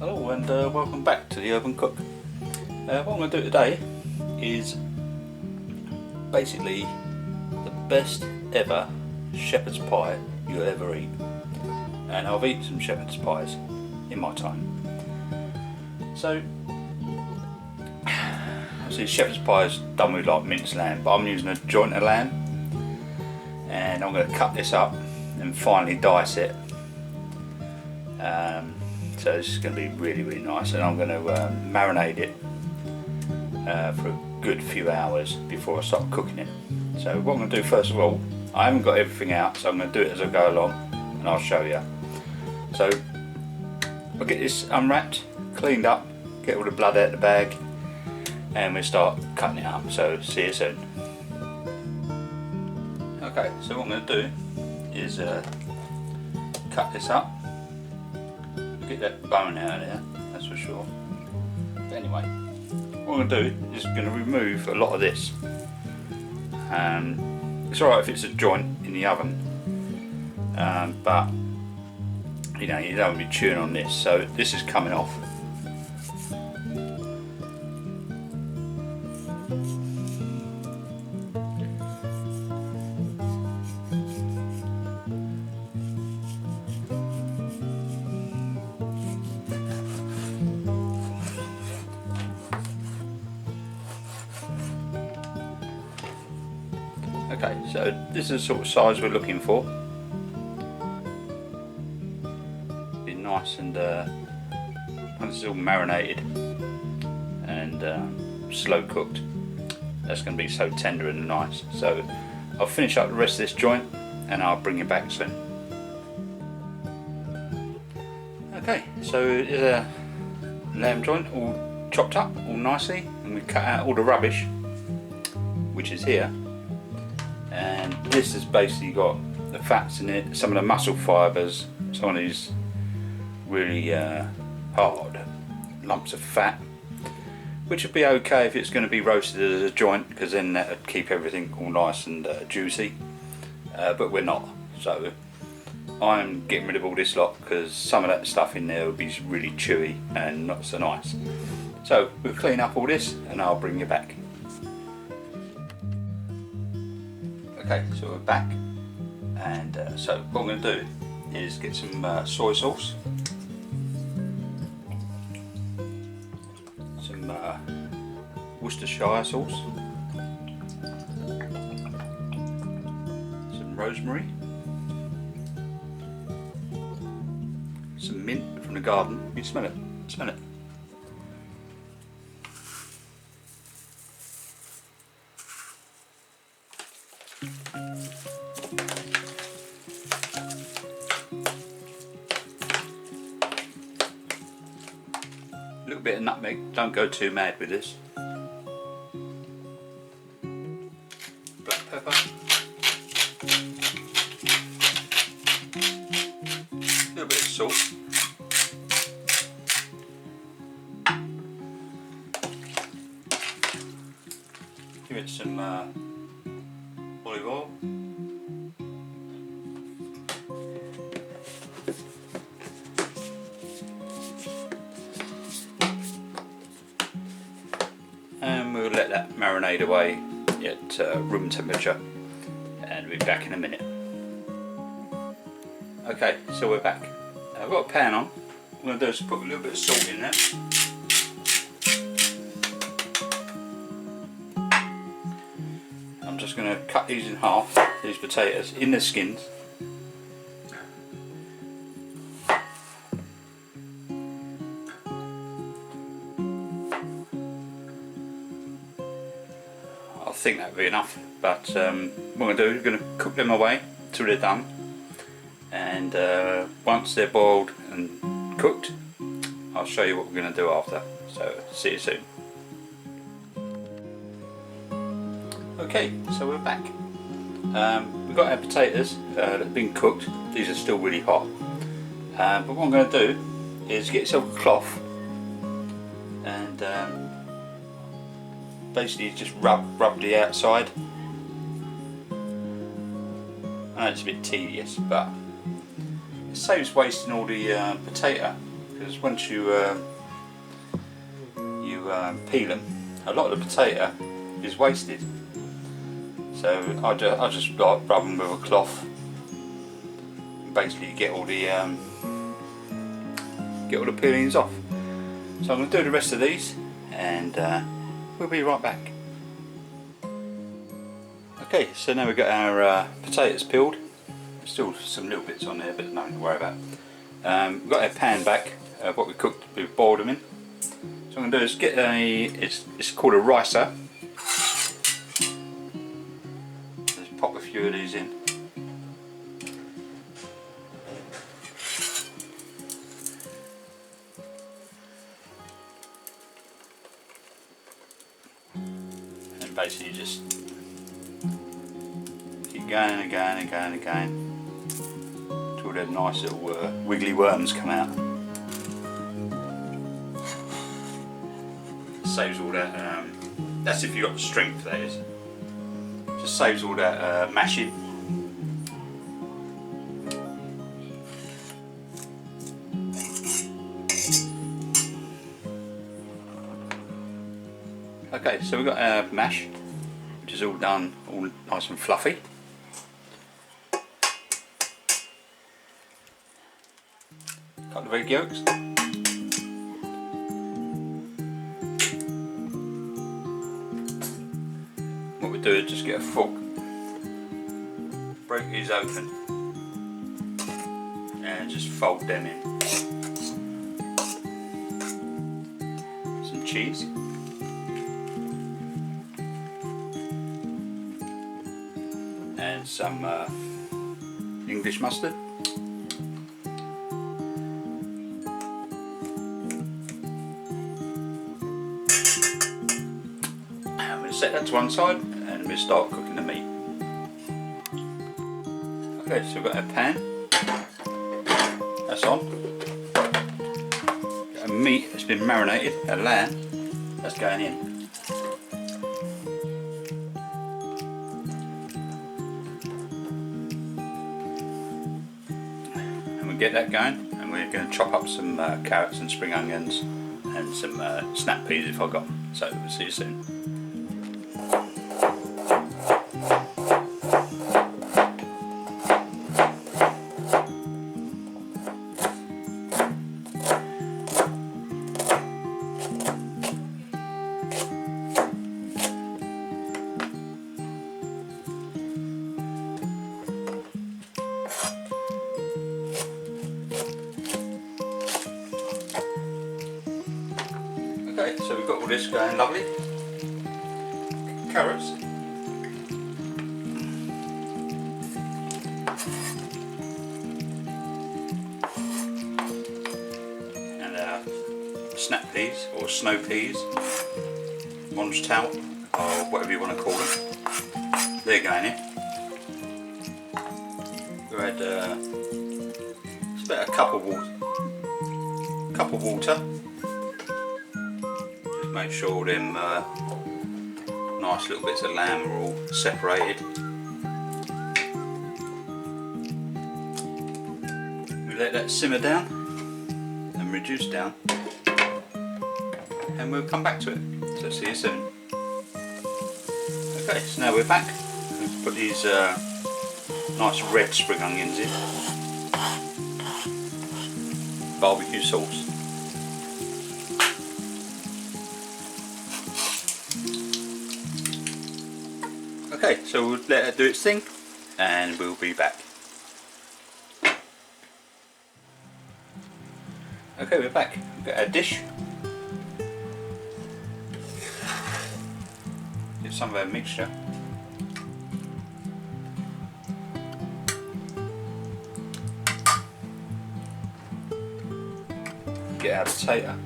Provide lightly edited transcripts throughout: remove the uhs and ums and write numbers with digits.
Hello and welcome back to the Urban Cook. What I'm going to do today is basically the best ever shepherd's pie you'll ever eat. And I've eaten some shepherd's pies in my time. So, obviously shepherd's pie is done with like minced lamb, but I'm using a joint of lamb. And I'm going to cut this up and finally dice it. So this is going to be really nice, and I'm going to marinate it for a good few hours before I start cooking it. So what I'm going to do first of all, I haven't got everything out, so I'm going to do it as I go along and I'll show you. So I'll get this unwrapped, cleaned up, get all the blood out of the bag, and we'll start cutting it up. So see you soon. Okay, so what I'm going to do is cut this up. Get that bone out of there, that's for sure. But anyway, what I'm going to do is going to remove a lot of this. It's alright if it's a joint in the oven, but you know, you don't want to be chewing on this, so this is coming off. Okay, so this is the sort of size we're looking for. Be nice and once it's all marinated and slow cooked, that's going to be so tender and nice. So I'll finish up the rest of this joint and I'll bring you back soon. Okay, so it's a lamb joint all chopped up all nicely, and we cut out all the rubbish which is here. And this has basically got the fats in it, some of the muscle fibres, some of these really hard lumps of fat, which would be okay if it's going to be roasted as a joint, because then that would keep everything all nice and juicy, but we're not, so I'm getting rid of all this lot because some of that stuff in there would be really chewy and not so nice. So we'll clean up all this and I'll bring you back. Okay, so we're back, and so what I'm going to do is get some soy sauce, some Worcestershire sauce, some rosemary, some mint from the garden. You smell it, smell it. A little bit of nutmeg, don't go too mad with this. Black pepper. A little bit of salt. Give it some olive oil. And we'll let that marinate away at room temperature, and we'll be back in a minute. Okay, so we're back. I've got a pan on. What I'm going to do is put a little bit of salt in there. I'm just going to cut these in half, these potatoes, in the skins. I think that would be enough, but what I'm going to do is going to cook them away till they're done, and once they're boiled and cooked, I'll show you what we're going to do after, so see you soon. Okay, so we're back. We've got our potatoes that have been cooked. These are still really hot, but what I'm going to do is get yourself a cloth and basically just rub the outside. I know it's a bit tedious, but it saves wasting all the potato, because once you peel them, a lot of the potato is wasted. So I just like rub them with a cloth. Basically, get all the peelings off. So I'm going to do the rest of these, and we'll be right back. Okay, so now we've got our potatoes peeled. Still some little bits on there, but nothing to worry about. We've got our pan back, what we cooked, we've boiled them in. So what I'm going to do is get it's called a ricer. Just pop a few of these in. And basically just keep going and going and going and going until the nice little wiggly worms come out. Saves all that, that's if you've got the strength, that is. Just saves all that mashing. Okay, so we've got our mash, which is all done, all nice and fluffy. Couple of egg yolks. What we do is just get a fork, break these open, and just fold them in. Some cheese. And some English mustard. And we'll set that to one side and we'll start cooking the meat. Okay, so we've got our pan. That's on. Got a meat that's been marinated, a lamb, that's going in. Get that going, and we're going to chop up some carrots and spring onions and some snap peas if I've got them. So we'll see you soon. Okay, so we've got all this going lovely. Carrots. And snap peas or snow peas, orange tout or whatever you want to call them. They're going in. We had it's about a cup of water. Make sure all them nice little bits of lamb are all separated. We let that simmer down and reduce down, and we'll come back to it. So see you soon. Okay, so now we're back. Let's put these nice red spring onions in. Barbecue sauce. Okay, so we'll let it do its thing and we'll be back. Okay, we're back. We've got our dish. Get some of our mixture. Get our potato.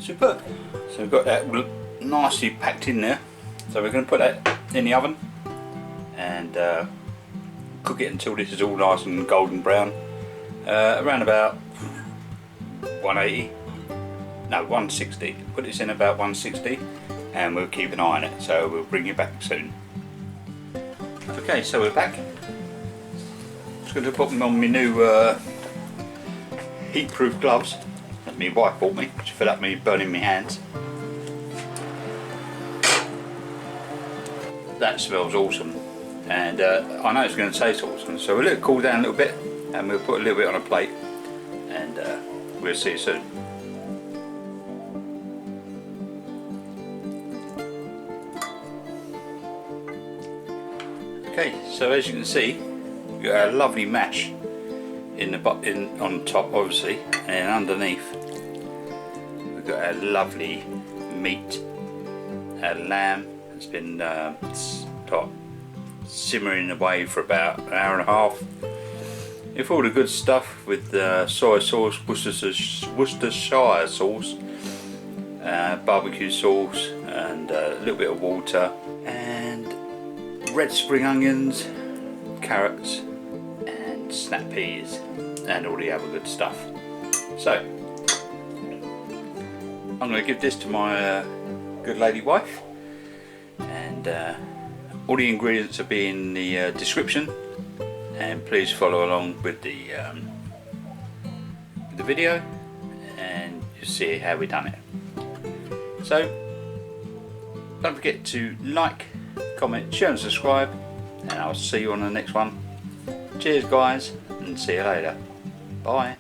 Super. So we've got that nicely packed in there. So we're going to put that in the oven and cook it until this is all nice and golden brown. Around about 180, no 160. Put this in about 160 and we'll keep an eye on it, so we'll bring you back soon. Okay, so we're back. Just going to put on my new heat-proof gloves that my wife bought me, which fed up me burning my hands. That smells awesome, and I know it's going to taste awesome, so we'll let it cool down a little bit and we'll put a little bit on a plate, and we'll see you soon. Okay, so as you can see, we've got a lovely mash on top, obviously, and underneath we've got a lovely meat, a lamb. It's been simmering away for about an hour and a half with all the good stuff, with soy sauce, Worcestershire sauce, barbecue sauce, and a little bit of water, and red spring onions, carrots, and snap peas, and all the other good stuff. So I'm going to give this to my good lady wife, and all the ingredients will be in the description, and please follow along with the video and you'll see how we done it. So don't forget to like, comment, share and subscribe, and I'll see you on the next one. Cheers guys, and see you later. Bye.